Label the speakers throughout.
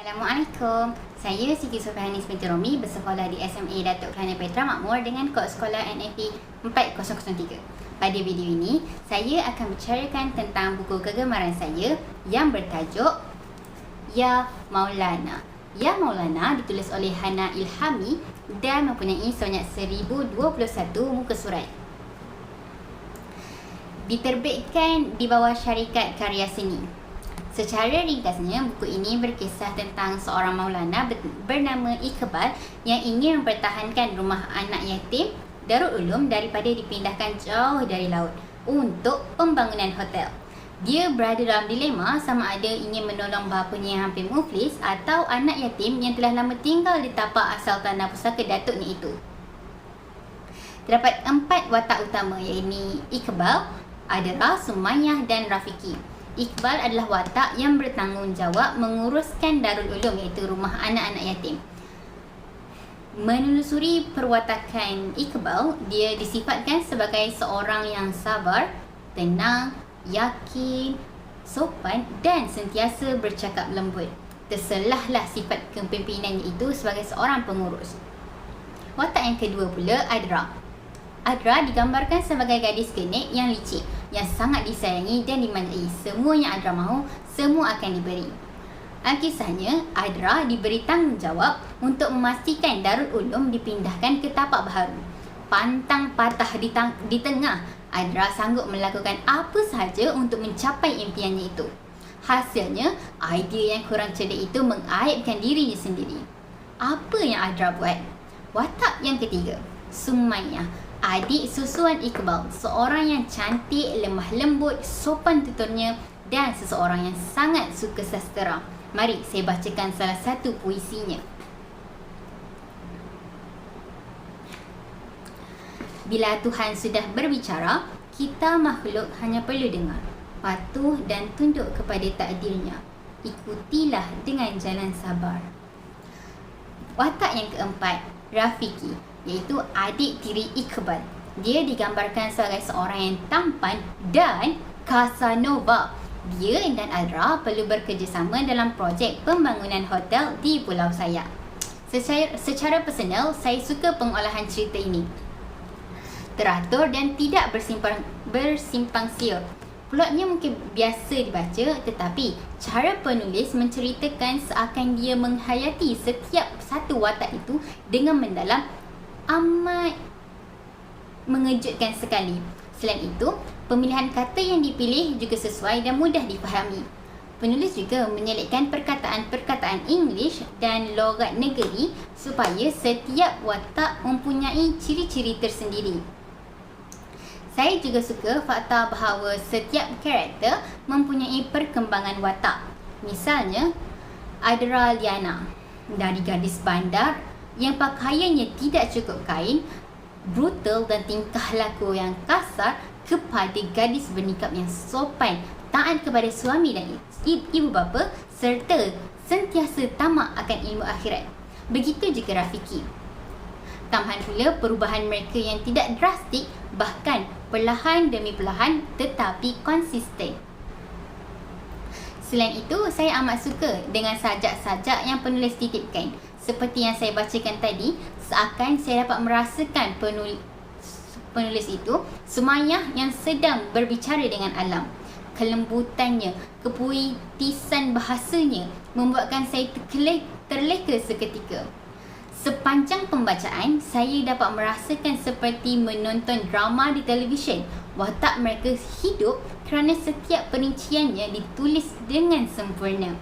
Speaker 1: Assalamualaikum. Saya Siti Sufianis binti Romi bersekolah di SMA Datuk Kelana Petra Makmur dengan kod sekolah NAP 4003. Pada video ini, saya akan bicarakan tentang buku kegemaran saya yang bertajuk Ya Maulana. Ya Maulana ditulis oleh Hana Ilhami dan mempunyai sebanyak 1021 muka surat. Diterbitkan di bawah syarikat karya seni. Secara ringkasnya, buku ini berkisah tentang seorang Maulana bernama Iqbal yang ingin mempertahankan rumah anak yatim Darul Ulum daripada dipindahkan jauh dari laut untuk pembangunan hotel. Dia berada dalam dilema sama ada ingin menolong bapanya yang hampir muflis atau anak yatim yang telah lama tinggal di tapak asal tanah pusaka datuknya itu. Terdapat 4 watak utama iaitu Iqbal, Adra, Sumayyah dan Rafiki. Iqbal adalah watak yang bertanggungjawab menguruskan Darul Ulum iaitu rumah anak-anak yatim. Menelusuri perwatakan Iqbal, dia disifatkan sebagai seorang yang sabar, tenang, yakin, sopan dan sentiasa bercakap lembut. Terselahlah sifat kepemimpinannya itu sebagai seorang pengurus. Watak yang kedua pula Adra. Adra digambarkan sebagai gadis kenek yang licik, yang sangat disayangi dan dimanjai. Semua yang Adra mahu, semua akan diberi. Kisahnya, Adra diberi tanggungjawab untuk memastikan Darul Ulum dipindahkan ke tapak baharu. Pantang patah di tengah, Adra sanggup melakukan apa sahaja untuk mencapai impiannya itu. Hasilnya, idea yang kurang cerdik itu mengaibkan dirinya sendiri. Apa yang Adra buat? Watak yang ketiga, Sumayyah, adik susuan Iqbal, seorang yang cantik, lemah lembut, sopan tuturnya dan seseorang yang sangat suka sastera. Mari saya bacakan salah satu puisinya. Bila Tuhan sudah berbicara, kita makhluk hanya perlu dengar, patuh dan tunduk kepada takdirnya. Ikutilah dengan jalan sabar. Watak yang keempat, Rafiki, iaitu adik tiri Iqbal. Dia digambarkan sebagai seorang yang tampan dan Casanova. Dia dan Adra perlu bekerjasama dalam projek pembangunan hotel di Pulau Sayak. Secara personal, saya suka pengolahan cerita ini. Teratur dan tidak bersimpang siur. Plotnya mungkin biasa dibaca, tetapi cara penulis menceritakan seakan dia menghayati setiap satu watak itu dengan mendalam, amat mengejutkan sekali. Selain itu, pemilihan kata yang dipilih juga sesuai dan mudah difahami. Penulis juga menyelitkan perkataan-perkataan English dan logat negeri supaya setiap watak mempunyai ciri-ciri tersendiri. Saya juga suka fakta bahawa setiap karakter mempunyai perkembangan watak. Misalnya, Adra Liana, dari gadis bandar yang pakaiannya tidak cukup kain, brutal dan tingkah laku yang kasar, kepada gadis bernikah yang sopan, taat kepada suami dan ibu bapa serta sentiasa tamak akan ilmu akhirat. Begitu juga Rafiki. Tambahan pula perubahan mereka yang tidak drastik, bahkan perlahan demi perlahan tetapi konsisten. Selain itu, saya amat suka dengan sajak-sajak yang penulis titipkan. Seperti yang saya bacakan tadi, seakan saya dapat merasakan penulis itu Sumayyah yang sedang berbicara dengan alam. Kelembutannya, kepuitisan bahasanya membuatkan saya terleka seketika. Sepanjang pembacaan, saya dapat merasakan seperti menonton drama di televisyen. Watak mereka hidup kerana setiap perinciannya ditulis dengan sempurna.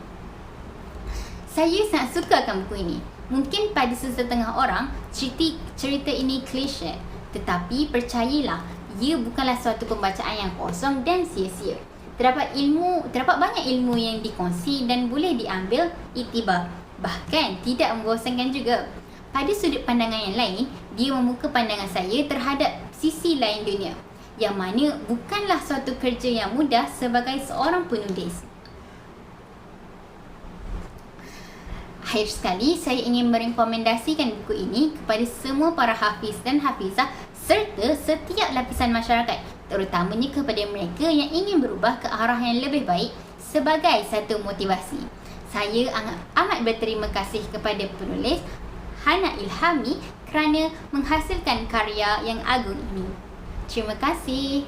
Speaker 1: Saya sangat suka akan buku ini. Mungkin pada sesetengah orang, cerita ini klise. Tetapi percayalah, ia bukanlah suatu pembacaan yang kosong dan sia-sia. Terdapat banyak ilmu yang dikongsi dan boleh diambil iktibar. Bahkan tidak membosankan juga. Pada sudut pandangan yang lain, dia membuka pandangan saya terhadap sisi lain dunia, yang mana bukanlah suatu kerja yang mudah sebagai seorang penulis. Akhir sekali, saya ingin merekomendasikan buku ini kepada semua para hafiz dan hafizah serta setiap lapisan masyarakat, terutamanya kepada mereka yang ingin berubah ke arah yang lebih baik sebagai satu motivasi. Saya amat berterima kasih kepada penulis Hana Ilhami kerana menghasilkan karya yang agung ini. Terima kasih.